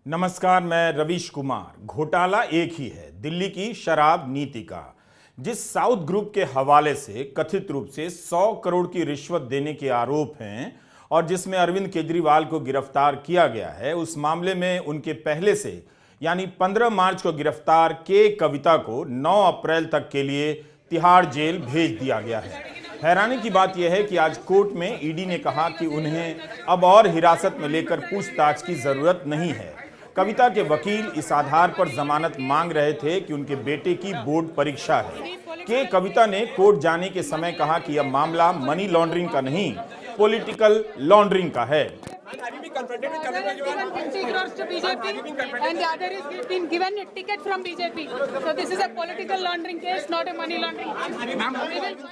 नमस्कार, मैं रवीश कुमार। घोटाला एक ही है, दिल्ली की शराब नीति का। जिस साउथ ग्रुप के हवाले से कथित रूप से 100 करोड़ की रिश्वत देने के आरोप हैं और जिसमें अरविंद केजरीवाल को गिरफ्तार किया गया है, उस मामले में उनके पहले से यानी 15 मार्च को गिरफ्तार के कविता को 9 अप्रैल तक के लिए तिहाड़ जेल भेज दिया गया है। हैरानी की बात यह है कि आज कोर्ट में ईडी ने कहा कि उन्हें अब और हिरासत में लेकर पूछताछ की जरूरत नहीं है। कविता के वकील इस आधार पर जमानत मांग रहे थे कि उनके बेटे की बोर्ड परीक्षा है। के कविता ने कोर्ट जाने के समय कहा कि यह मामला मनी लॉन्ड्रिंग का नहीं, पॉलिटिकल लॉन्ड्रिंग का है।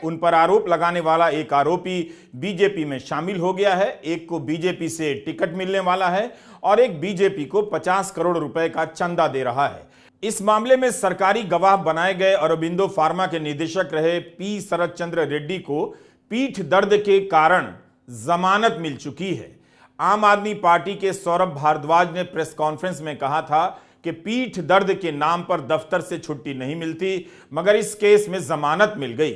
उन पर आरोप लगाने वाला एक आरोपी बीजेपी में शामिल हो गया है, एक को बीजेपी से टिकट मिलने वाला है और एक बीजेपी को 50 करोड़ रुपए का चंदा दे रहा है। इस मामले में सरकारी गवाह बनाए गए अरबिंदो फार्मा के निदेशक रहे पी शरद चंद्र रेड्डी को पीठ दर्द के कारण जमानत मिल चुकी है। आम आदमी पार्टी के सौरभ भारद्वाज ने प्रेस कॉन्फ्रेंस में कहा था कि पीठ दर्द के नाम पर दफ्तर से छुट्टी नहीं मिलती, मगर इस केस में जमानत मिल गई।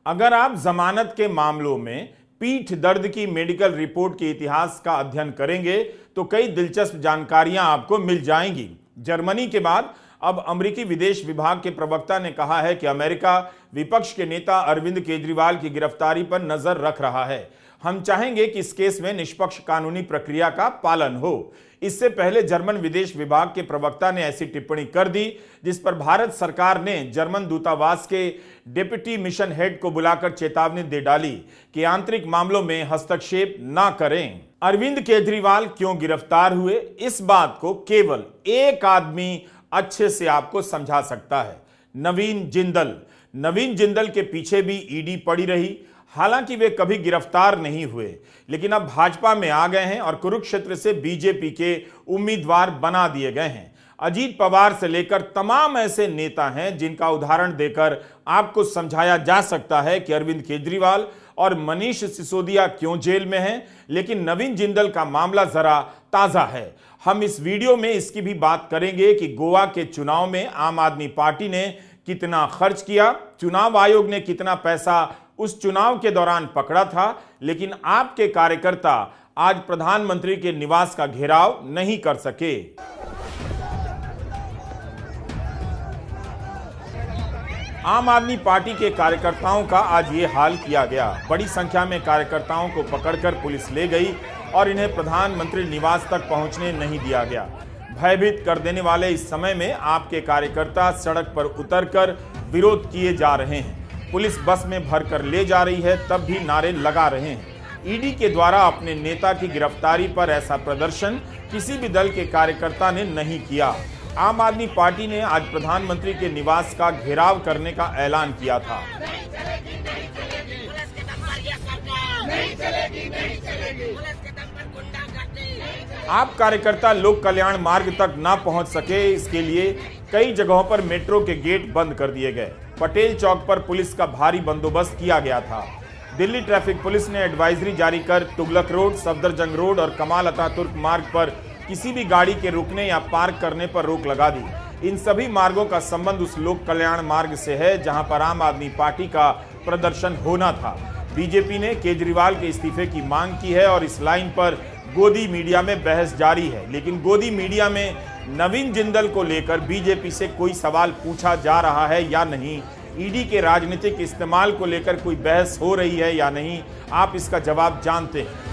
अगर आप जमानत के मामलों में पीठ दर्द की मेडिकल रिपोर्ट के इतिहास का अध्ययन करेंगे तो कई दिलचस्प जानकारियां आपको मिल जाएंगी। जर्मनी के बाद अब अमेरिकी विदेश विभाग के प्रवक्ता ने कहा है कि अमेरिका विपक्ष के नेता अरविंद केजरीवाल की गिरफ्तारी पर नजर रख रहा है। हम चाहेंगे कि इस केस में निष्पक्ष कानूनी प्रक्रिया का पालन हो। इससे पहले जर्मन विदेश विभाग के प्रवक्ता ने ऐसी टिप्पणी कर दी जिस पर भारत सरकार ने जर्मन दूतावास के डिप्टी मिशन हेड को बुलाकर चेतावनी दे डाली कि आंतरिक मामलों में हस्तक्षेप ना करें। अरविंद केजरीवाल क्यों गिरफ्तार हुए, इस बात को केवल एक आदमी अच्छे से आपको समझा सकता है, नवीन जिंदल। नवीन जिंदल के पीछे भी ईडी पड़ी रही। हालांकि वे कभी गिरफ्तार नहीं हुए, लेकिन अब भाजपा में आ गए हैं और कुरुक्षेत्र से बीजेपी के उम्मीदवार बना दिए गए हैं। अजीत पवार से लेकर तमाम ऐसे नेता हैं जिनका उदाहरण देकर आपको समझाया जा सकता है कि अरविंद केजरीवाल और मनीष सिसोदिया क्यों जेल में हैं, लेकिन नवीन जिंदल का मामला जरा ताजा है। हम इस वीडियो में इसकी भी बात करेंगे कि गोवा के चुनाव में आम आदमी पार्टी ने कितना खर्च किया, चुनाव आयोग ने कितना पैसा उस चुनाव के दौरान पकड़ा था, लेकिन आपके कार्यकर्ता आज प्रधानमंत्री के निवास का घेराव नहीं कर सके। आम आदमी पार्टी के कार्यकर्ताओं का आज ये हाल किया गया। बड़ी संख्या में कार्यकर्ताओं को पकड़कर पुलिस ले गई और इन्हें प्रधानमंत्री निवास तक पहुंचने नहीं दिया गया। भयभीत कर देने वाले इस समय में आपके कार्यकर्ता सड़क पर उतरकर विरोध किए जा रहे हैं। पुलिस बस में भरकर ले जा रही है, तब भी नारे लगा रहे हैं। ईडी के द्वारा अपने नेता की गिरफ्तारी पर ऐसा प्रदर्शन किसी भी दल के कार्यकर्ता ने नहीं किया। आम आदमी पार्टी ने आज प्रधानमंत्री के निवास का घेराव करने का ऐलान किया था। आप कार्यकर्ता लोक कल्याण मार्ग तक ना पहुंच सके, इसके लिए कई जगहों पर मेट्रो के गेट बंद कर दिए गए। पटेल चौक पर पुलिस का भारी बंदोबस्त किया गया था। दिल्ली ट्रैफिक पुलिस ने एडवाइजरी जारी कर तुगलक रोड, सफदरजंग रोड और कमाल अतातुर्क मार्ग पर किसी भी गाड़ी के रुकने या पार्क करने पर रोक लगा दी। इन सभी मार्गों का संबंध उस लोक कल्याण मार्ग से है जहां पर आम आदमी पार्टी का प्रदर्शन होना था। बीजेपी ने केजरीवाल के इस्तीफे की मांग की है और इस लाइन पर गोदी मीडिया में बहस जारी है, लेकिन गोदी मीडिया में नवीन जिंदल को लेकर बीजेपी से कोई सवाल पूछा जा रहा है या नहीं, ईडी के राजनीतिक इस्तेमाल को लेकर कोई बहस हो रही है या नहीं, आप इसका जवाब जानते हैं।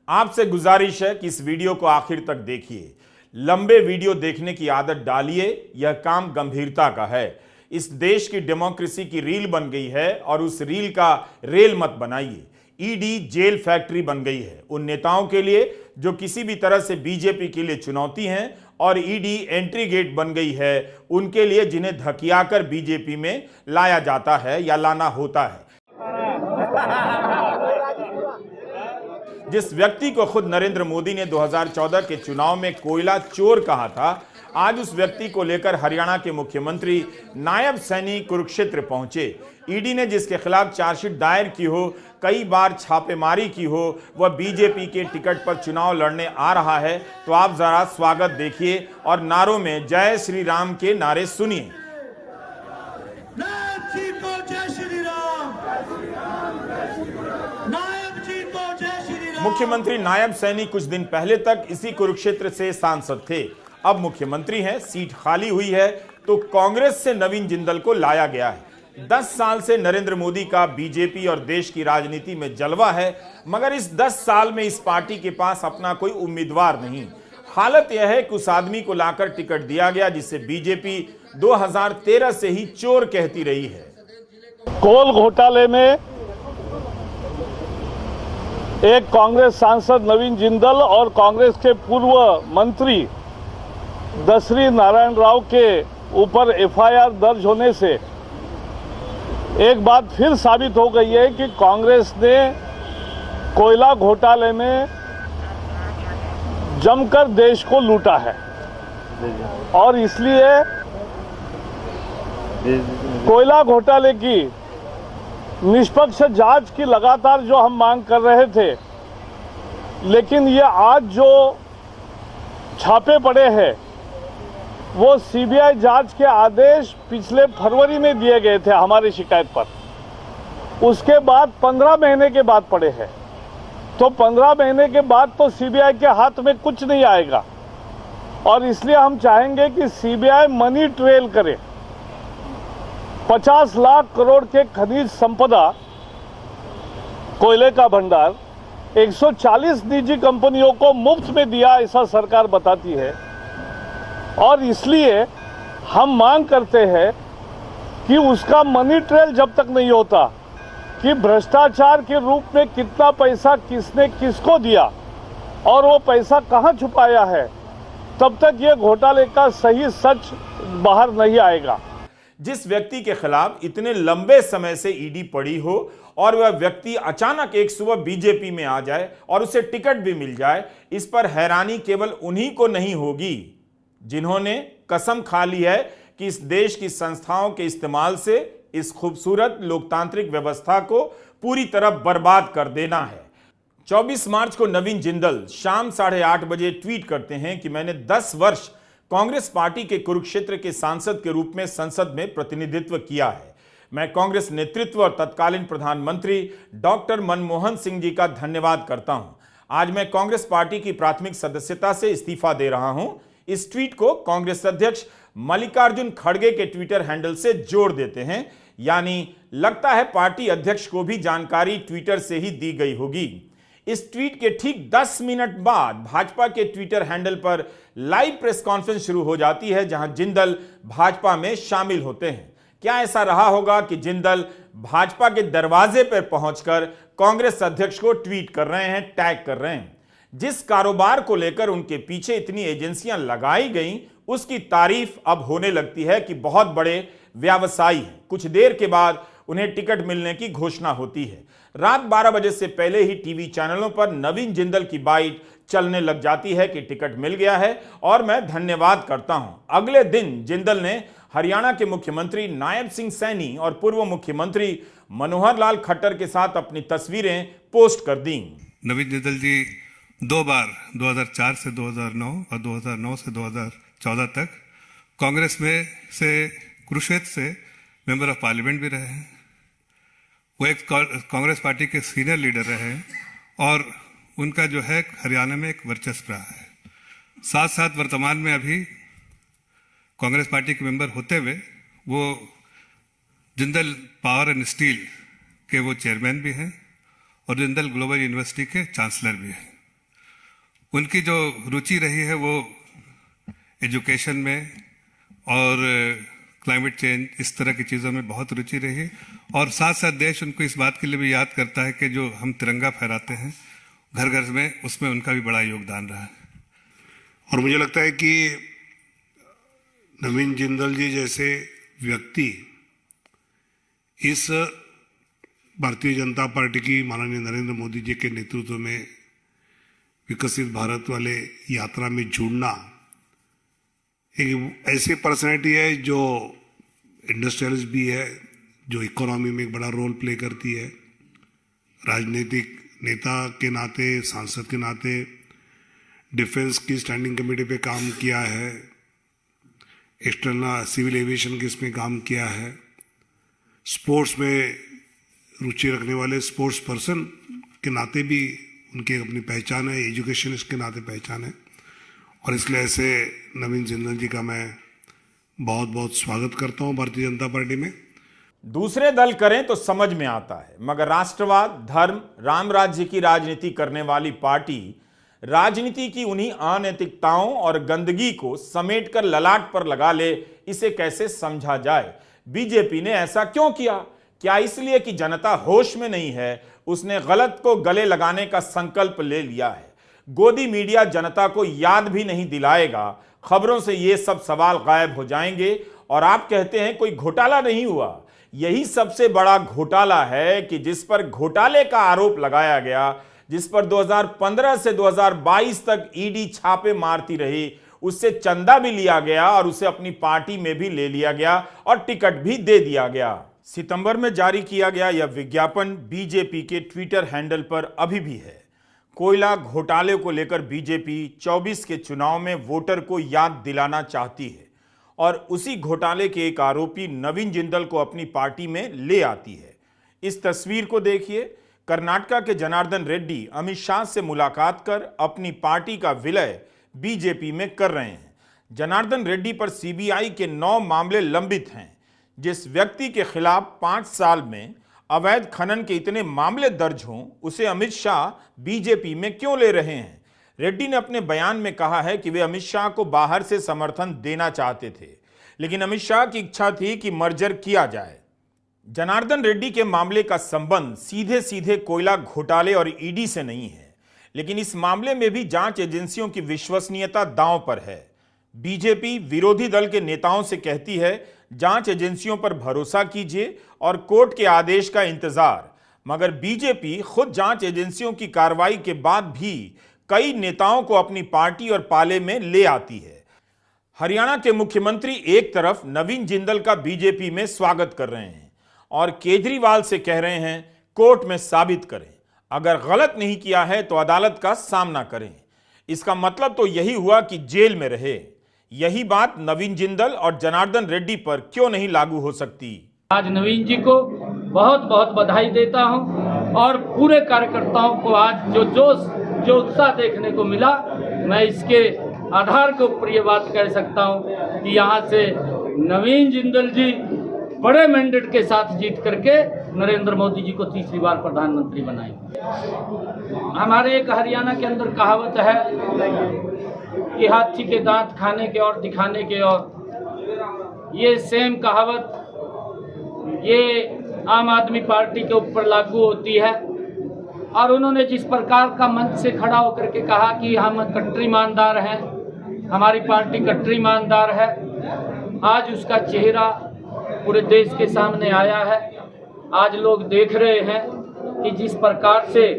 आपसे गुजारिश है कि इस वीडियो को आखिर तक देखिए। लंबे वीडियो देखने की आदत डालिए, यह काम गंभीरता का है। इस देश की डेमोक्रेसी की रील बन गई है और उस रील का रेल मत बनाइए। ईडी जेल फैक्ट्री बन गई है उन नेताओं के लिए जो किसी भी तरह से बीजेपी के लिए चुनौती हैं, और ईडी एंट्री गेट बन गई है उनके लिए जिन्हें धकियाकर बीजेपी में लाया जाता है या लाना होता है। जिस व्यक्ति को खुद नरेंद्र मोदी ने 2014 के चुनाव में कोयला चोर कहा था, आज उस व्यक्ति को लेकर हरियाणा के मुख्यमंत्री नायब सैनी कुरुक्षेत्र पहुंचे। ईडी ने जिसके खिलाफ चार्जशीट दायर की हो, कई बार छापेमारी की हो, वह बीजेपी के टिकट पर चुनाव लड़ने आ रहा है। तो आप जरा स्वागत देखिए और नारों में जय श्री राम के नारे सुनिए। नायब जी को जय श्री राम, नायब जी को जय श्री राम। मुख्यमंत्री नायब सैनी कुछ दिन पहले तक इसी कुरुक्षेत्र से सांसद थे, अब मुख्यमंत्री हैं, सीट खाली हुई है तो कांग्रेस से नवीन जिंदल को लाया गया है। 10 साल से नरेंद्र मोदी का बीजेपी और देश की राजनीति में जलवा है, मगर इस 10 साल में इस पार्टी के पास अपना कोई उम्मीदवार नहीं। हालत यह है कि उस आदमी को लाकर टिकट दिया गया जिसे बीजेपी 2013 से ही चोर कहती रही है। कोल घोटाले में एक कांग्रेस सांसद नवीन जिंदल और कांग्रेस के पूर्व मंत्री दसरी नारायण राव के ऊपर एफआईआर दर्ज होने से एक बात फिर साबित हो गई है कि कांग्रेस ने कोयला घोटाले में जमकर देश को लूटा है और इसलिए कोयला घोटाले की निष्पक्ष जांच की लगातार जो हम मांग कर रहे थे, लेकिन ये आज जो छापे पड़े हैं वो सीबीआई जांच के आदेश पिछले फरवरी में दिए गए थे हमारी शिकायत पर, उसके बाद 15 महीने के बाद पड़े हैं। तो 15 महीने के बाद तो सीबीआई के हाथ में कुछ नहीं आएगा और इसलिए हम चाहेंगे कि सीबीआई मनी ट्रेल करे। 50 लाख करोड़ के खनिज संपदा, कोयले का भंडार 140 निजी कंपनियों को मुफ्त में दिया ऐसा सरकार बताती है और इसलिए हम मांग करते हैं कि उसका मनी ट्रेल जब तक नहीं होता कि भ्रष्टाचार के रूप में कितना पैसा किसने किसको दिया और वो पैसा कहां छुपाया है, तब तक ये घोटाले का सही सच बाहर नहीं आएगा। जिस व्यक्ति के खिलाफ इतने लंबे समय से ईडी पड़ी हो और वह व्यक्ति अचानक एक सुबह बीजेपी में आ जाए और उसे टिकट भी मिल जाए, इस पर हैरानी केवल उन्हीं को नहीं होगी जिन्होंने कसम खा ली है कि इस देश की संस्थाओं के इस्तेमाल से इस खूबसूरत लोकतांत्रिक व्यवस्था को पूरी तरह बर्बाद कर देना है। 24 मार्च को नवीन जिंदल शाम 8:30 बजे ट्वीट करते हैं कि मैंने 10 वर्ष कांग्रेस पार्टी के कुरुक्षेत्र के सांसद के रूप में संसद में प्रतिनिधित्व किया है। मैं कांग्रेस नेतृत्व और तत्कालीन प्रधानमंत्री डॉक्टर मनमोहन सिंह जी का धन्यवाद करता हूं। आज मैं कांग्रेस पार्टी की प्राथमिक सदस्यता से इस्तीफा दे रहा हूं। इस ट्वीट को कांग्रेस अध्यक्ष मल्लिकार्जुन खड़गे के ट्विटर हैंडल से जोड़ देते हैं, यानी लगता है पार्टी अध्यक्ष को भी जानकारी ट्विटर से ही दी गई होगी। इस ट्वीट के ठीक 10 मिनट बाद भाजपा के ट्विटर हैंडल पर लाइव प्रेस कॉन्फ्रेंस शुरू हो जाती है जहां जिंदल भाजपा में शामिल होते हैं। क्या ऐसा रहा होगा कि जिंदल भाजपा के दरवाजे पर पहुंचकर कांग्रेस अध्यक्ष को ट्वीट कर रहे हैं, टैग कर रहे हैं। जिस कारोबार को लेकर उनके पीछे इतनी एजेंसियां लगाई गईं, उसकी तारीफ अब होने लगती है कि बहुत बड़े व्यवसायी हैं। कुछ देर के बाद उन्हें टिकट मिलने की घोषणा होती है। रात 12 बजे से पहले ही टीवी चैनलों पर नवीन जिंदल की बाइट चलने लग जाती है कि टिकट मिल गया है और मैं धन्यवाद करता हूं। अगले दिन जिंदल ने हरियाणा के मुख्यमंत्री नायब सिंह सैनी और पूर्व मुख्यमंत्री मनोहर लाल खट्टर के साथ अपनी तस्वीरें पोस्ट कर दी। नवीन जिंदल जी 2 बार 2004 से 2009 और 2009 से 2014 तक कांग्रेस में से कुरुक्षेत्र से मेंबर ऑफ पार्लियामेंट भी रहे हैं। वो एक कांग्रेस पार्टी के सीनियर लीडर रहे हैं और उनका जो है हरियाणा में एक वर्चस्व रहा है। साथ साथ वर्तमान में अभी कांग्रेस पार्टी के मेंबर होते हुए वो जिंदल पावर एंड स्टील के वो चेयरमैन भी हैं और जिंदल ग्लोबल यूनिवर्सिटी के चांसलर भी हैं। उनकी जो रुचि रही है वो एजुकेशन में और क्लाइमेट चेंज, इस तरह की चीज़ों में बहुत रुचि रही है और साथ साथ देश उनको इस बात के लिए भी याद करता है कि जो हम तिरंगा फहराते हैं घर घर में, उसमें उनका भी बड़ा योगदान रहा है। और मुझे लगता है कि नवीन जिंदल जी जैसे व्यक्ति इस भारतीय जनता पार्टी की माननीय नरेंद्र मोदी जी के नेतृत्व में विकसित भारत वाले यात्रा में जुड़ना, एक ऐसी पर्सनैलिटी है जो इंडस्ट्रियलिस्ट भी है, जो इकोनॉमी में एक बड़ा रोल प्ले करती है, राजनीतिक नेता के नाते, सांसद के नाते डिफेंस की स्टैंडिंग कमेटी पे काम किया है, एक्सटर्नल सिविल एविएशन के इसमें काम किया है, स्पोर्ट्स में रुचि रखने वाले स्पोर्ट्स पर्सन के नाते भी उनकी अपनी पहचान है, एजुकेशनिस्ट के नाते पहचान है। और इसलिए ऐसे नवीन जिंदल जी का मैं बहुत बहुत स्वागत करता हूं भारतीय जनता पार्टी में। दूसरे दल करें तो समझ में आता है, मगर राष्ट्रवाद, धर्म, राम राज्य की राजनीति करने वाली पार्टी राजनीति की उन्हीं अनैतिकताओं और गंदगी को समेटकर ललाट पर लगा ले, इसे कैसे समझा जाए? बीजेपी ने ऐसा क्यों किया? क्या इसलिए कि जनता होश में नहीं है, उसने गलत को गले लगाने का संकल्प ले लिया है? गोदी मीडिया जनता को याद भी नहीं दिलाएगा, खबरों से ये सब सवाल गायब हो जाएंगे और आप कहते हैं कोई घोटाला नहीं हुआ। यही सबसे बड़ा घोटाला है कि जिस पर घोटाले का आरोप लगाया गया, जिस पर 2015 से 2022 तक ईडी छापे मारती रही, उससे चंदा भी लिया गया और उसे अपनी पार्टी में भी ले लिया गया और टिकट भी दे दिया गया। सितंबर में जारी किया गया यह विज्ञापन बीजेपी के ट्विटर हैंडल पर अभी भी है। कोयला घोटाले को लेकर बीजेपी 24 के चुनाव में वोटर को याद दिलाना चाहती है और उसी घोटाले के एक आरोपी नवीन जिंदल को अपनी पार्टी में ले आती है। इस तस्वीर को देखिए। कर्नाटका के जनार्दन रेड्डी अमित शाह से मुलाकात कर अपनी पार्टी का विलय बीजेपी में कर रहे हैं। जनार्दन रेड्डी पर सीबीआई के 9 मामले लंबित हैं। जिस व्यक्ति के खिलाफ 5 साल में अवैध खनन के इतने मामले दर्ज हों, उसे अमित शाह बीजेपी में क्यों ले रहे हैं? रेड्डी ने अपने बयान में कहा है कि वे अमित शाह को बाहर से समर्थन देना चाहते थे, लेकिन अमित शाह की इच्छा थी कि मर्जर किया जाए। जनार्दन रेड्डी के मामले का संबंध सीधे सीधे कोयला घोटाले और ईडी से नहीं है, लेकिन इस मामले में भी जांच एजेंसियों की विश्वसनीयता दांव पर है। बीजेपी विरोधी दल के नेताओं से कहती है जांच एजेंसियों पर भरोसा कीजिए और कोर्ट के आदेश का इंतजार, मगर बीजेपी खुद जांच एजेंसियों की कार्रवाई के बाद भी कई नेताओं को अपनी पार्टी और पाले में ले आती है। हरियाणा के मुख्यमंत्री एक तरफ नवीन जिंदल का बीजेपी में स्वागत कर रहे हैं और केजरीवाल से कह रहे हैं कोर्ट में साबित करें, अगर गलत नहीं किया है तो अदालत का सामना करें। इसका मतलब तो यही हुआ कि जेल में रहे। यही बात नवीन जिंदल और जनार्दन रेड्डी पर क्यों नहीं लागू हो सकती? आज नवीन जी को बहुत बहुत बधाई देता हूं और पूरे कार्यकर्ताओं को आज जो उत्साह देखने को मिला, मैं इसके आधार के ऊपर ये बात कह सकता हूं कि यहाँ से नवीन जिंदल जी बड़े मैंडेट के साथ जीत करके नरेंद्र मोदी जी को तीसरी बार प्रधानमंत्री बनाएंगे। हमारे एक हरियाणा के अंदर कहावत है कि हाथी के दांत खाने के और दिखाने के और, ये सेम कहावत ये आम आदमी पार्टी के ऊपर लागू होती है। और उन्होंने जिस प्रकार का मंच से खड़ा होकर के कहा कि हम कट्टर ईमानदार हैं, हमारी पार्टी कट्टर ईमानदार है, आज उसका चेहरा पूरे देश के सामने आया है। आज लोग देख रहे हैं कि जिस प्रकार से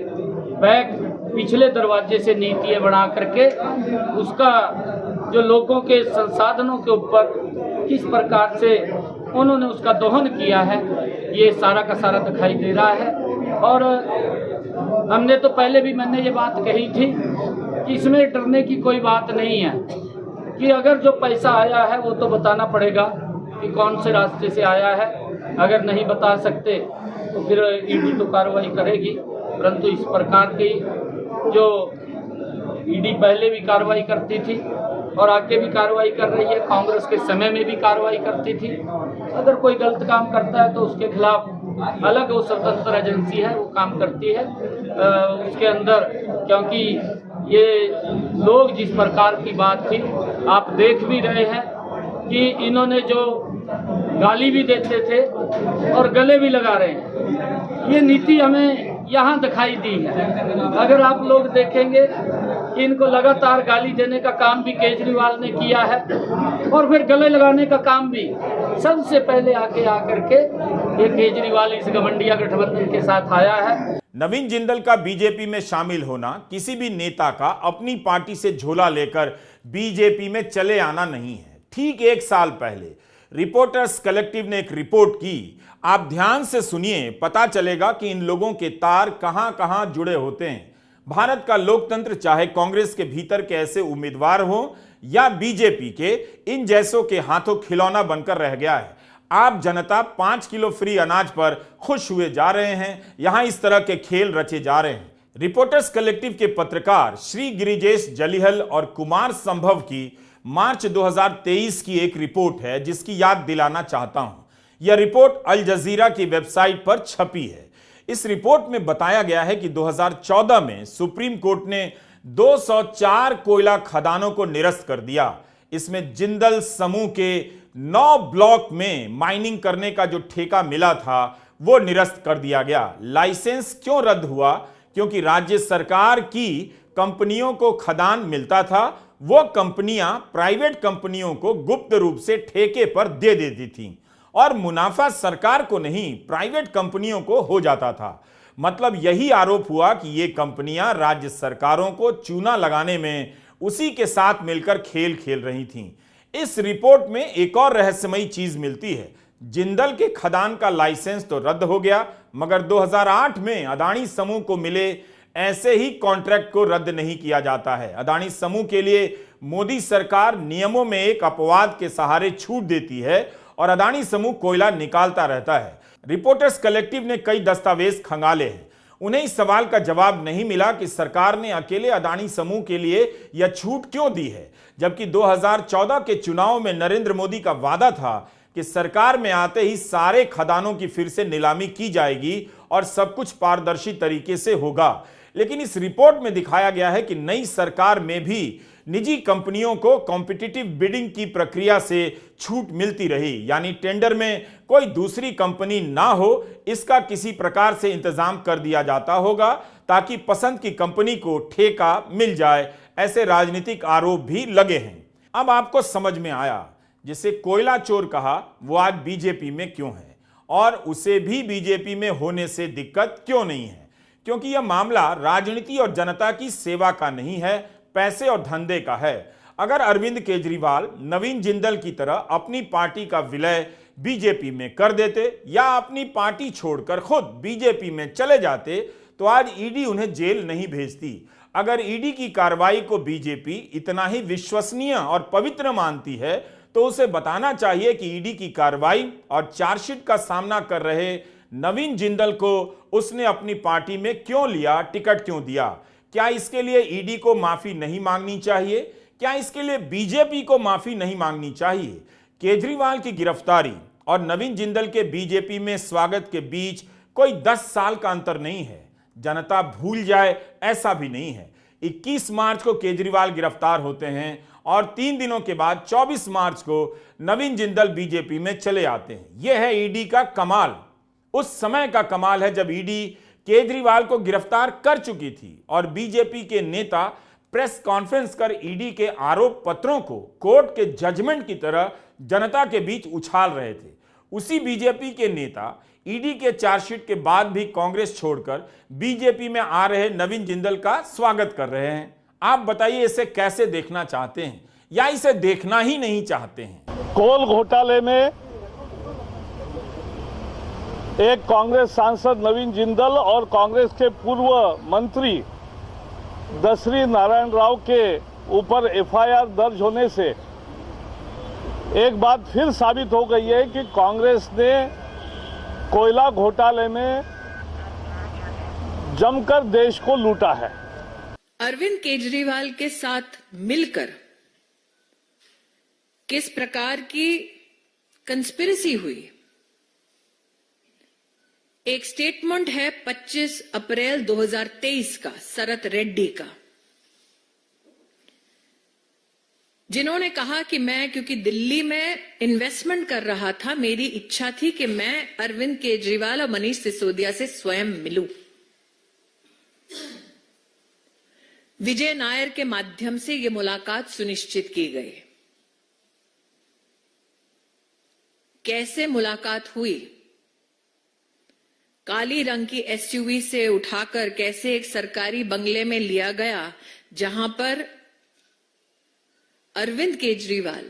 पिछले दरवाजे से नीतियाँ बना करके उसका जो लोगों के संसाधनों के ऊपर किस प्रकार से उन्होंने उसका दोहन किया है, ये सारा का सारा दिखाई दे रहा है। और हमने तो पहले भी मैंने ये बात कही थी कि इसमें डरने की कोई बात नहीं है, कि अगर जो पैसा आया है वो तो बताना पड़ेगा कि कौन से रास्ते से आया है। अगर नहीं बता सकते तो फिर ईडी तो कार्रवाई करेगी, परंतु इस प्रकार की जो ईडी पहले भी कार्रवाई करती थी और आगे भी कार्रवाई कर रही है, कांग्रेस के समय में भी कार्रवाई करती थी। अगर कोई गलत काम करता है तो उसके खिलाफ अलग वो स्वतंत्र एजेंसी है, वो काम करती है उसके अंदर। क्योंकि ये लोग जिस प्रकार की बात थी, आप देख भी रहे हैं कि इन्होंने जो गाली भी देते थे और गले भी लगा रहे हैं, ये नीति हमें यहाँ दिखाई दी है। अगर आप लोग देखेंगे इनको लगातार गाली देने का काम भी केजरीवाल ने किया है और फिर गले लगाने का काम भी सबसे पहले आके आकर के ये केजरीवाल इस गठबंधन गठबंधन के साथ आया है। नवीन जिंदल का बीजेपी में शामिल होना किसी भी नेता का अपनी पार्टी से झोला लेकर बीजेपी में चले आना नहीं है। ठीक 1 साल पहले रिपोर्टर्स कलेक्टिव ने एक रिपोर्ट की, आप ध्यान से सुनिए, पता चलेगा कि इन लोगों के तार कहां कहां जुड़े होते हैं। भारत का लोकतंत्र चाहे कांग्रेस के भीतर के ऐसे उम्मीदवार हो या बीजेपी के इन जैसों के हाथों खिलौना बनकर रह गया है। आप जनता 5 किलो फ्री अनाज पर खुश हुए जा रहे हैं, यहां इस तरह के खेल रचे जा रहे हैं। रिपोर्टर्स कलेक्टिव के पत्रकार श्री गिरिजेश जलिहल और कुमार संभव की मार्च 2023 की एक रिपोर्ट है जिसकी याद दिलाना चाहता हूं। यह रिपोर्ट अल जजीरा की वेबसाइट पर छपी है। इस रिपोर्ट में बताया गया है कि 2014 में सुप्रीम कोर्ट ने 204 कोयला खदानों को निरस्त कर दिया। इसमें जिंदल समूह के 9 ब्लॉक में माइनिंग करने का जो ठेका मिला था वो निरस्त कर दिया गया। लाइसेंस क्यों रद्द हुआ? क्योंकि राज्य सरकार की कंपनियों को खदान मिलता था, वो कंपनियां प्राइवेट कंपनियों को गुप्त रूप से ठेके पर दे देती थीं और मुनाफा सरकार को नहीं प्राइवेट कंपनियों को हो जाता था। मतलब यही आरोप हुआ कि ये कंपनियां राज्य सरकारों को चूना लगाने में उसी के साथ मिलकर खेल खेल रही थीं। इस रिपोर्ट में एक और रहस्यमयी चीज मिलती है। जिंदल के खदान का लाइसेंस तो रद्द हो गया, मगर 2008 में अदानी समूह को मिले ऐसे ही कॉन्ट्रैक्ट को रद्द नहीं किया जाता है। अदानी समूह के लिए मोदी सरकार नियमों में एक अपवाद के सहारे छूट देती है और अदानी समूह कोयला निकालता रहता है। रिपोर्टर्स कलेक्टिव ने कई दस्तावेज खंगाले हैं, उन्हें इस सवाल का जवाब नहीं मिला कि सरकार ने अकेले अदानी समूह के लिए यह छूट क्यों दी है, जबकि 2014 के चुनाव में नरेंद्र मोदी का वादा था कि सरकार में आते ही सारे खदानों की फिर से नीलामी की जाएगी और सब कुछ पारदर्शी तरीके से होगा। लेकिन इस रिपोर्ट में दिखाया गया है कि नई सरकार में भी निजी कंपनियों को कॉम्पिटिटिव बिडिंग की प्रक्रिया से छूट मिलती रही, यानी टेंडर में कोई दूसरी कंपनी ना हो, इसका किसी प्रकार से इंतजाम कर दिया जाता होगा ताकि पसंद की कंपनी को ठेका मिल जाए। ऐसे राजनीतिक आरोप भी लगे हैं। अब आपको समझ में आया, जिसे कोयला चोर कहा वो आज बीजेपी में क्यों है और उसे भी बीजेपी में होने से दिक्कत क्यों नहीं है। क्योंकि यह मामला राजनीति और जनता की सेवा का नहीं है, पैसे और धंधे का है। अगर अरविंद केजरीवाल नवीन जिंदल की तरह अपनी पार्टी का विलय बीजेपी में कर देते या अपनी पार्टी छोड़कर खुद बीजेपी में चले जाते तो आज ईडी उन्हें जेल नहीं भेजती। अगर ईडी की कार्रवाई को बीजेपी इतना ही विश्वसनीय और पवित्र मानती है तो उसे बताना चाहिए कि ईडी की कार्रवाई और चार्जशीट का सामना कर रहे नवीन जिंदल को उसने अपनी पार्टी में क्यों लिया, टिकट क्यों दिया। क्या इसके लिए ईडी को माफी नहीं मांगनी चाहिए? क्या इसके लिए बीजेपी को माफी नहीं मांगनी चाहिए? केजरीवाल की गिरफ्तारी और नवीन जिंदल के बीजेपी में स्वागत के बीच कोई 10 साल का अंतर नहीं है। जनता भूल जाए ऐसा भी नहीं है। 21 मार्च को केजरीवाल गिरफ्तार होते हैं और 3 दिनों के बाद 24 मार्च को नवीन जिंदल बीजेपी में चले आते हैं। यह है ईडी का कमाल। उस समय का कमाल है जब ईडी केजरीवाल को गिरफ्तार कर चुकी थी और बीजेपी के नेता प्रेस कॉन्फ्रेंस कर ईडी के आरोप पत्रों को कोर्ट के जजमेंट की तरह जनता के बीच उछाल रहे थे। उसी बीजेपी के नेता ईडी के चार्जशीट के बाद भी कांग्रेस छोड़कर बीजेपी में आ रहे नवीन जिंदल का स्वागत कर रहे हैं। आप बताइए इसे कैसे देखना चाहते हैं या इसे देखना ही नहीं चाहते हैं? कोल घोटाले में एक कांग्रेस सांसद नवीन जिंदल और कांग्रेस के पूर्व मंत्री दसरी नारायण राव के ऊपर एफआईआर दर्ज होने से एक बात फिर साबित हो गई है कि कांग्रेस ने कोयला घोटाले में जमकर देश को लूटा है। अरविंद केजरीवाल के साथ मिलकर किस प्रकार की कंस्पिरेसी हुई, एक स्टेटमेंट है 25 अप्रैल 2023 का शरत रेड्डी का, जिन्होंने कहा कि मैं क्योंकि दिल्ली में इन्वेस्टमेंट कर रहा था, मेरी इच्छा थी कि मैं अरविंद केजरीवाल और मनीष सिसोदिया से स्वयं मिलूं। विजय नायर के माध्यम से ये मुलाकात सुनिश्चित की गई। कैसे मुलाकात हुई? काली रंग की एसयूवी से उठाकर कैसे एक सरकारी बंगले में लिया गया, जहां पर अरविंद केजरीवाल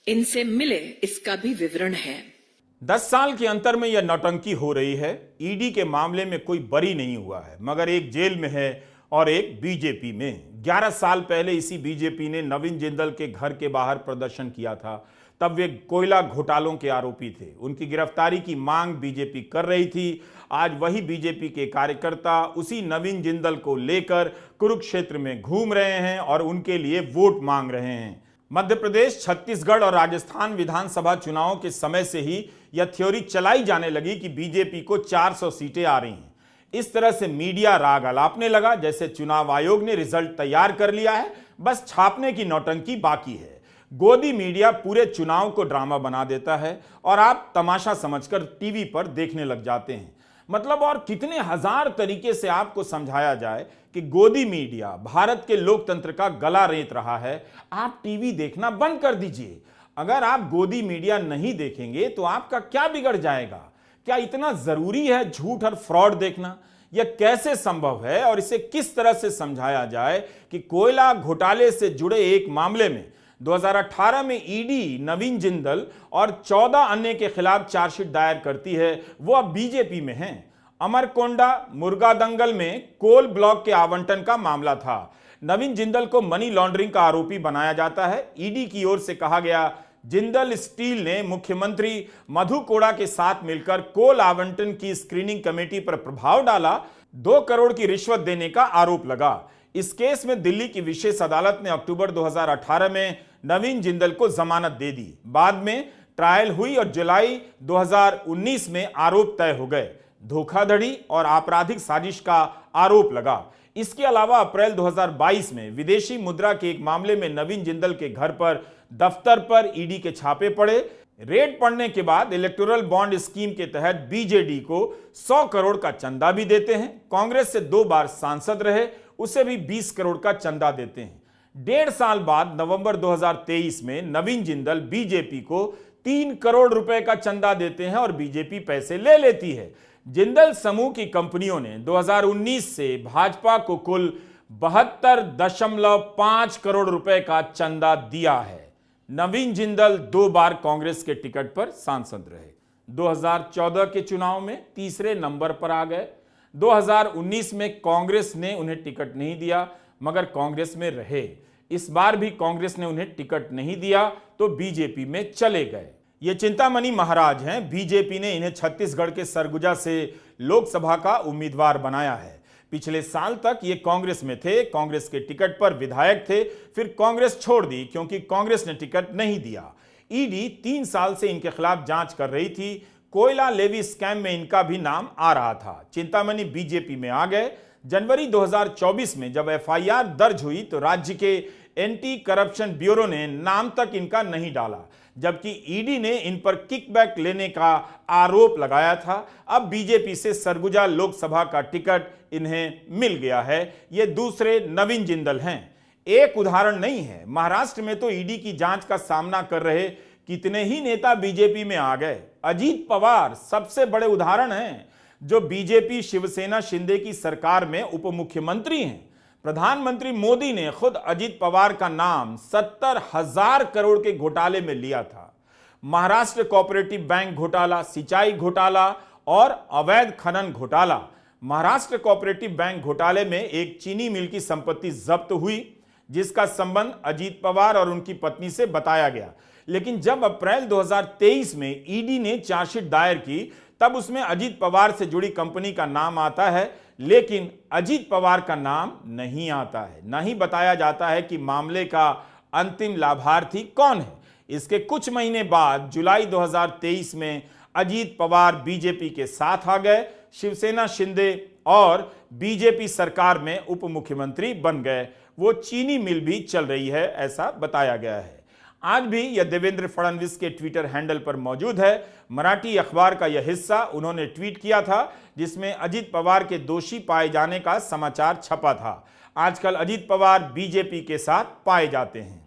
इनसे मिले, इसका भी विवरण है। 10 साल के अंतर में यह नौटंकी हो रही है। ईडी के मामले में कोई बरी नहीं हुआ है, मगर एक जेल में है और एक बीजेपी में। 11 साल पहले इसी बीजेपी ने नवीन जिंदल के घर के बाहर प्रदर्शन किया था। तब वे कोयला घोटालों के आरोपी थे। उनकी गिरफ्तारी की मांग बीजेपी कर रही थी। आज वही बीजेपी के कार्यकर्ता उसी नवीन जिंदल को लेकर कुरुक्षेत्र में घूम रहे हैं और उनके लिए वोट मांग रहे हैं। मध्य प्रदेश, छत्तीसगढ़ और राजस्थान विधानसभा चुनावों के समय से ही यह थ्योरी चलाई जाने लगी कि बीजेपी को 400 सीटें आ रही हैं। इस तरह से मीडिया राग अलापने लगा जैसे चुनाव आयोग ने रिजल्ट तैयार कर लिया है, बस छापने की नौटंकी बाकी है। गोदी मीडिया पूरे चुनाव को ड्रामा बना देता है और आप तमाशा समझकर टीवी पर देखने लग जाते हैं। मतलब और कितने हजार तरीके से आपको समझाया जाए कि गोदी मीडिया भारत के लोकतंत्र का गला रेत रहा है। आप टीवी देखना बंद कर दीजिए। अगर आप गोदी मीडिया नहीं देखेंगे तो आपका क्या बिगड़ जाएगा? क्या इतना जरूरी है झूठ और फ्रॉड देखना? यह कैसे संभव है और इसे किस तरह से समझाया जाए कि कोयला घोटाले से जुड़े एक मामले में 2018 में ईडी नवीन जिंदल और 14 अन्य के खिलाफ चार्जशीट दायर करती है, वो अब बीजेपी में हैं। अमरकोंडा मुर्गा दंगल में कोल ब्लॉक के आवंटन का मामला था। नवीन जिंदल को मनी लॉन्ड्रिंग का आरोपी बनाया जाता है। ईडी की ओर से कहा गया, जिंदल स्टील ने मुख्यमंत्री मधु कोड़ा के साथ मिलकर कोल आवंटन की स्क्रीनिंग कमेटी पर प्रभाव डाला। 2 करोड़ की रिश्वत देने का आरोप लगा। इस केस में दिल्ली की विशेष अदालत ने अक्टूबर 2018 में नवीन जिंदल को जमानत दे दी। बाद में ट्रायल हुई और जुलाई 2019 में आरोप तय हो गए। धोखाधड़ी और आपराधिक साजिश का आरोप लगा। इसके अलावा अप्रैल 2022 में विदेशी मुद्रा के एक मामले में नवीन जिंदल के घर पर, दफ्तर पर ईडी के छापे पड़े। रेड पड़ने के बाद इलेक्टोरल बॉन्ड स्कीम के तहत बीजेडी को 100 करोड़ का चंदा भी देते हैं। कांग्रेस से 2 बार सांसद रहे, उसे भी 20 करोड़ का चंदा देते हैं। 1.5 साल बाद नवंबर 2023 में नवीन जिंदल बीजेपी को 3 करोड़ रुपए का चंदा देते हैं और बीजेपी पैसे ले लेती है। जिंदल समूह की कंपनियों ने 2019 से भाजपा को कुल 72.5 करोड़ रुपए का चंदा दिया है। नवीन जिंदल 2 बार कांग्रेस के टिकट पर सांसद रहे। 2014 के चुनाव में तीसरे नंबर पर आ गए। 2019 में कांग्रेस ने उन्हें टिकट नहीं दिया, मगर कांग्रेस में रहे। इस बार भी कांग्रेस ने उन्हें टिकट नहीं दिया तो बीजेपी में चले गए। ये चिंतामणि महाराज हैं। बीजेपी ने इन्हें छत्तीसगढ़ के सरगुजा से लोकसभा का उम्मीदवार बनाया है। पिछले साल तक ये कांग्रेस में थे, कांग्रेस के टिकट पर विधायक थे, फिर कांग्रेस छोड़ दी क्योंकि कांग्रेस ने टिकट नहीं दिया। ईडी 3 साल से इनके खिलाफ जांच कर रही थी। कोयला लेवी स्कैम में इनका भी नाम आ रहा था। चिंतामणि बीजेपी में आ गए। जनवरी 2024 में जब एफआईआर दर्ज हुई तो राज्य के एंटी करप्शन ब्यूरो ने नाम तक इनका नहीं डाला, जबकि ईडी ने इन पर किकबैक लेने का आरोप लगाया था। अब बीजेपी से सरगुजा लोकसभा का टिकट इन्हें मिल गया है। ये दूसरे नवीन जिंदल हैं। एक उदाहरण नहीं है, महाराष्ट्र में तो ईडी की जांच का सामना कर रहे कितने ही नेता बीजेपी में आ गए। अजीत पवार सबसे बड़े उदाहरण हैं, जो बीजेपी शिवसेना शिंदे की सरकार में उप मुख्यमंत्री हैं। प्रधानमंत्री मोदी ने खुद अजीत पवार का नाम 70,000 करोड़ के घोटाले में लिया था। महाराष्ट्र कोऑपरेटिव बैंक घोटाला, सिंचाई घोटाला और अवैध खनन घोटाला। महाराष्ट्र कोऑपरेटिव बैंक घोटाले में एक चीनी मिल की संपत्ति जब्त हुई, जिसका संबंध अजीत पवार और उनकी पत्नी से बताया गया। लेकिन जब अप्रैल 2023 में ईडी ने चार्जशीट दायर की, तब उसमें अजीत पवार से जुड़ी कंपनी का नाम आता है, लेकिन अजीत पवार का नाम नहीं आता है। नहीं बताया जाता है कि मामले का अंतिम लाभार्थी कौन है। इसके कुछ महीने बाद जुलाई 2023 में अजीत पवार बीजेपी के साथ आ गए। शिवसेना शिंदे और बीजेपी सरकार में उप मुख्यमंत्री बन गए। वो चीनी मिल भी चल रही है, ऐसा बताया गया है। आज भी यह देवेंद्र फडणवीस के ट्विटर हैंडल पर मौजूद है। मराठी अखबार का यह हिस्सा उन्होंने ट्वीट किया था जिसमें अजित पवार के दोषी पाए जाने का समाचार छपा था। आजकल अजित पवार बीजेपी के साथ पाए जाते हैं।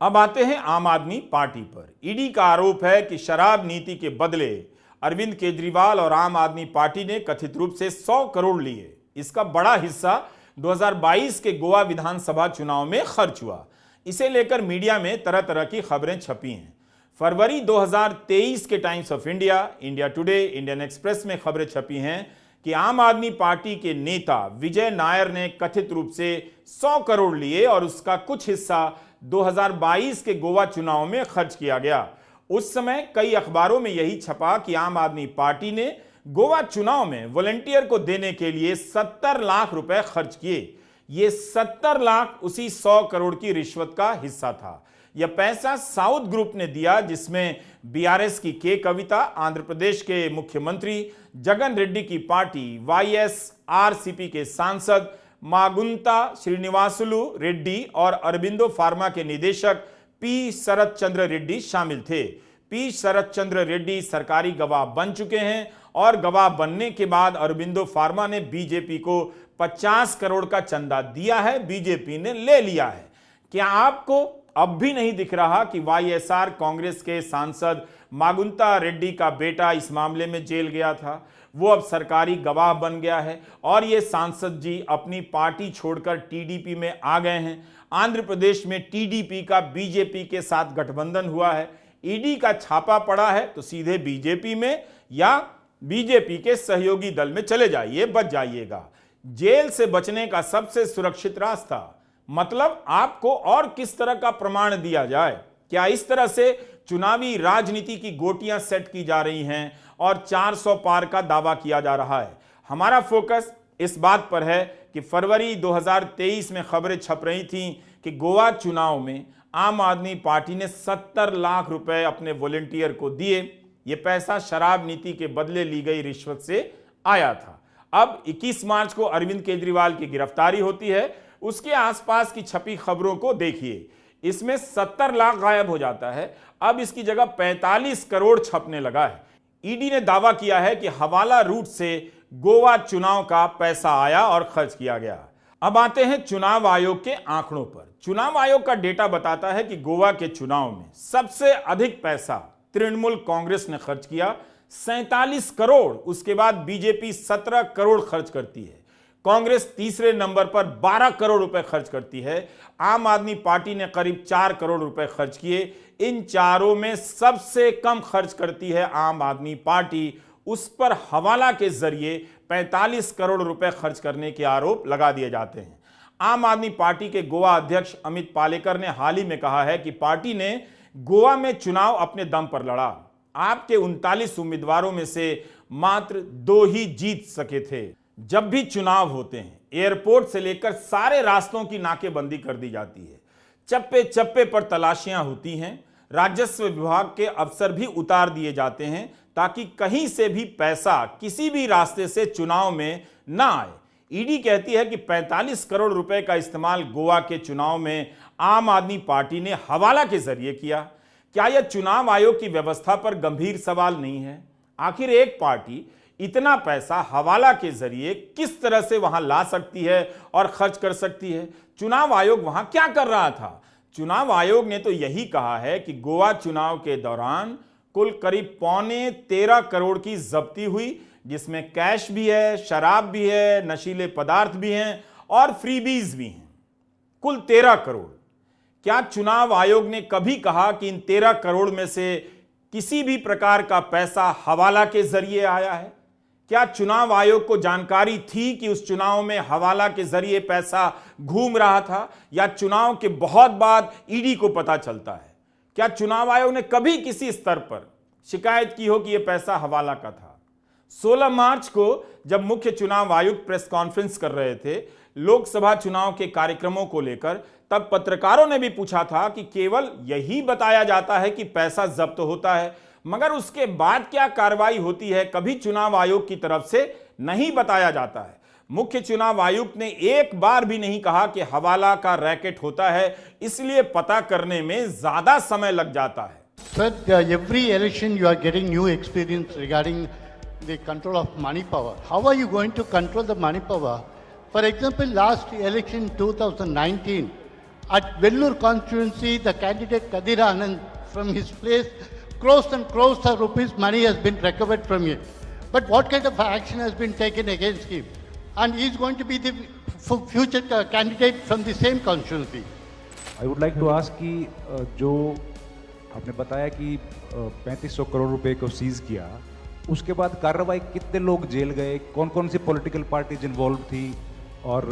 अब आते हैं आम आदमी पार्टी पर। ईडी का आरोप है कि शराब नीति के बदले अरविंद केजरीवाल और आम आदमी पार्टी ने कथित रूप से 100 करोड़ लिए। इसका बड़ा हिस्सा 2022 के गोवा विधानसभा चुनाव में खर्च हुआ। इसे लेकर मीडिया में तरह तरह की खबरें छपी हैं। फरवरी 2023 के times of India, India today, Indian express में खबरें छपी हैं कि आम आदमी पार्टी के नेता विजय नायर ने कथित रूप से 100 करोड़ लिए और उसका कुछ हिस्सा 2022 के गोवा चुनाव में खर्च किया गया। उस समय कई अखबारों में यही छपा कि आम आदमी पार्टी ने गोवा चुनाव में वॉलंटियर को देने के लिए 70 लाख रुपए खर्च किए। ये 70 लाख उसी 100 करोड़ की रिश्वत का हिस्सा था। यह पैसा साउथ ग्रुप ने दिया जिसमें बीआरएस की के कविता, आंध्र प्रदेश के मुख्यमंत्री जगन रेड्डी की पार्टी वाईएसआरसीपी के सांसद मागुंता श्रीनिवासुलु रेड्डी और अरबिंदो फार्मा के निदेशक पी शरद चंद्र रेड्डी शामिल थे। पी शरद चंद्र रेड्डी सरकारी गवाह बन चुके हैं और गवाह बनने के बाद अरबिंदो फार्मा ने बीजेपी को 50 करोड़ का चंदा दिया है, बीजेपी ने ले लिया है। क्या आपको अब भी नहीं दिख रहा कि वाईएसआर कांग्रेस के सांसद मागुंता रेड्डी का बेटा इस मामले में जेल गया था? वो अब सरकारी गवाह बन गया है और ये सांसद जी अपनी पार्टी छोड़कर टीडीपी में आ गए हैं। आंध्र प्रदेश में टीडीपी का बीजेपी के साथ गठबंधन हुआ है। ईडी का छापा पड़ा है तो सीधे बीजेपी में या बीजेपी के सहयोगी दल में चले जाइए, बच जाइएगा। जेल से बचने का सबसे सुरक्षित रास्ता, मतलब आपको और किस तरह का प्रमाण दिया जाए? क्या इस तरह से चुनावी राजनीति की गोटियां सेट की जा रही हैं और 400 पार का दावा किया जा रहा है? हमारा फोकस इस बात पर है कि फरवरी 2023 में खबरें छप रही थीं कि गोवा चुनाव में आम आदमी पार्टी ने 70 लाख रुपए अपने वॉलंटियर को दिए। यह पैसा शराब नीति के बदले ली गई रिश्वत से आया था। अब 21 मार्च को अरविंद केजरीवाल की गिरफ्तारी होती है। उसके आसपास की छपी खबरों को देखिए। इसमें 70 लाख गायब हो जाता है। अब इसकी जगह 45 करोड़ छपने लगा है। ईडी ने दावा किया है कि हवाला रूट से गोवा चुनाव का पैसा आया और खर्च किया गया। अब आते हैं चुनाव आयोग के आंकड़ों पर। चुनाव आयोग का डेटा बताता है कि गोवा के चुनाव में सबसे अधिक पैसा तृणमूल कांग्रेस ने खर्च किया, 47 करोड़। उसके बाद बीजेपी 17 करोड़ खर्च करती है। कांग्रेस तीसरे नंबर पर 12 करोड़ रुपए खर्च करती है। आम आदमी पार्टी ने करीब 4 करोड़ रुपए खर्च किए। इन चारों में सबसे कम खर्च करती है आम आदमी पार्टी। उस पर हवाला के जरिए 45 करोड़ रुपए खर्च करने के आरोप लगा दिए जाते हैं। आम आदमी पार्टी के गोवा अध्यक्ष अमित पालेकर ने हाल ही में कहा है कि पार्टी ने गोवा में चुनाव अपने दम पर लड़ा। आपके 39 उम्मीदवारों में से मात्र 2 ही जीत सके थे। जब भी चुनाव होते हैं एयरपोर्ट से लेकर सारे रास्तों की नाकेबंदी कर दी जाती है। चप्पे चप्पे पर तलाशियां होती हैं। राजस्व विभाग के अफसर भी उतार दिए जाते हैं ताकि कहीं से भी पैसा किसी भी रास्ते से चुनाव में ना आए। ईडी कहती है कि 45 करोड़ रुपए का इस्तेमाल गोवा के चुनाव में आम आदमी पार्टी ने हवाला के जरिए किया। क्या यह चुनाव आयोग की व्यवस्था पर गंभीर सवाल नहीं है? आखिर एक पार्टी इतना पैसा हवाला के जरिए किस तरह से वहां ला सकती है और खर्च कर सकती है? चुनाव आयोग वहां क्या कर रहा था? चुनाव आयोग ने तो यही कहा है कि गोवा चुनाव के दौरान कुल करीब 13.25 करोड़ की जब्ती हुई, जिसमें कैश भी है, शराब भी है, नशीले पदार्थ भी हैं और फ्रीबीज भी हैं। कुल 13 करोड़। क्या चुनाव आयोग ने कभी कहा कि इन 13 करोड़ में से किसी भी प्रकार का पैसा हवाला के जरिए आया है? क्या चुनाव आयोग को जानकारी थी कि उस चुनाव में हवाला के जरिए पैसा घूम रहा था, या चुनाव के बहुत बाद ईडी को पता चलता है? क्या चुनाव आयोग ने कभी किसी स्तर पर शिकायत की हो कि यह पैसा हवाला का था? 16 मार्च को जब मुख्य चुनाव आयुक्त प्रेस कॉन्फ्रेंस कर रहे थे लोकसभा चुनाव के कार्यक्रमों को लेकर, तब पत्रकारों ने भी पूछा था कि केवल यही बताया जाता है कि पैसा जब्त होता है, मगर उसके बाद क्या कार्रवाई होती है कभी चुनाव आयोग की तरफ से नहीं बताया जाता है। मुख्य चुनाव आयुक्त ने एक बार भी नहीं कहा कि हवाला का रैकेट होता है, इसलिए पता करने में ज्यादा समय लग जाता है। Sir, every election you are getting new experience regarding the control of money power. How are you going to control the money power? For example, last election 2019, at Vellore constituency, the candidate Kadir Anand from his place, crores and crores of rupees money has been recovered from him. But what kind of action has been taken against him? And he is going to be the future candidate from the same constituency. I would like to ask कि जो आपने बताया कि 3500 करोड़ रुपए को seize किया, उसके बाद कार्रवाई कितने लोग जेल गए, कौन कौन सी पॉलिटिकल पार्टीज इन्वॉल्व थी, और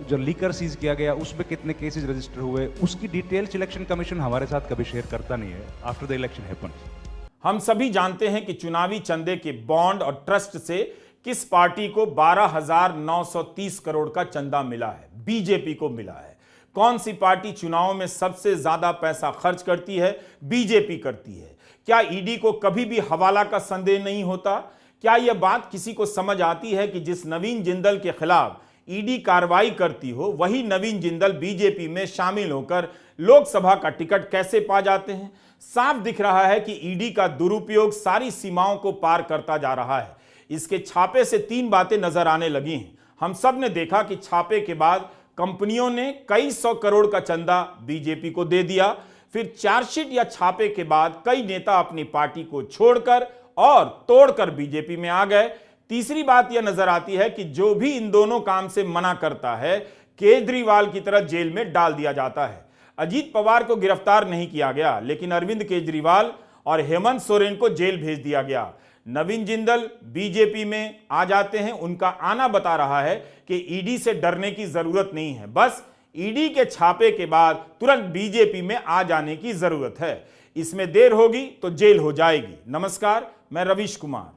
जो लीकर सीज किया गया उसमें कितने केसेस रजिस्टर हुए, उसकी डिटेल्स इलेक्शन कमीशन हमारे साथ कभी शेयर करता नहीं है आफ्टर द इलेक्शन हैपन्स। हम सभी जानते हैं कि चुनावी चंदे के बॉन्ड और ट्रस्ट से किस पार्टी को 12,930 करोड़ का चंदा मिला है। बीजेपी को मिला है। कौन सी पार्टी चुनाव में सबसे ज्यादा पैसा खर्च करती है? बीजेपी करती है। क्या ईडी को कभी भी हवाला का संदेह नहीं होता? क्या यह बात किसी को समझ आती है कि जिस नवीन जिंदल के खिलाफ ईडी कार्रवाई करती हो, वही नवीन जिंदल बीजेपी में शामिल होकर लोकसभा का टिकट कैसे पा जाते हैं? साफ दिख रहा है कि ईडी का दुरुपयोग सारी सीमाओं को पार करता जा रहा है। इसके छापे से तीन बातें नजर आने लगी हैं। हम सब ने देखा कि छापे के बाद कंपनियों ने कई 100 करोड़ का चंदा बीजेपी को दे दिया। फिर चार्जशीट या छापे के बाद कई नेता अपनी पार्टी को छोड़कर और तोड़कर बीजेपी में आ गए। तीसरी बात यह नजर आती है कि जो भी इन दोनों काम से मना करता है, केजरीवाल की तरह जेल में डाल दिया जाता है। अजीत पवार को गिरफ्तार नहीं किया गया, लेकिन अरविंद केजरीवाल और हेमंत सोरेन को जेल भेज दिया गया। नवीन जिंदल बीजेपी में आ जाते हैं। उनका आना बता रहा है कि ईडी से डरने की जरूरत नहीं है, बस ईडी के छापे के बाद तुरंत बीजेपी में आ जाने की जरूरत है। इसमें देर होगी तो जेल हो जाएगी। नमस्कार, मैं रवीश कुमार।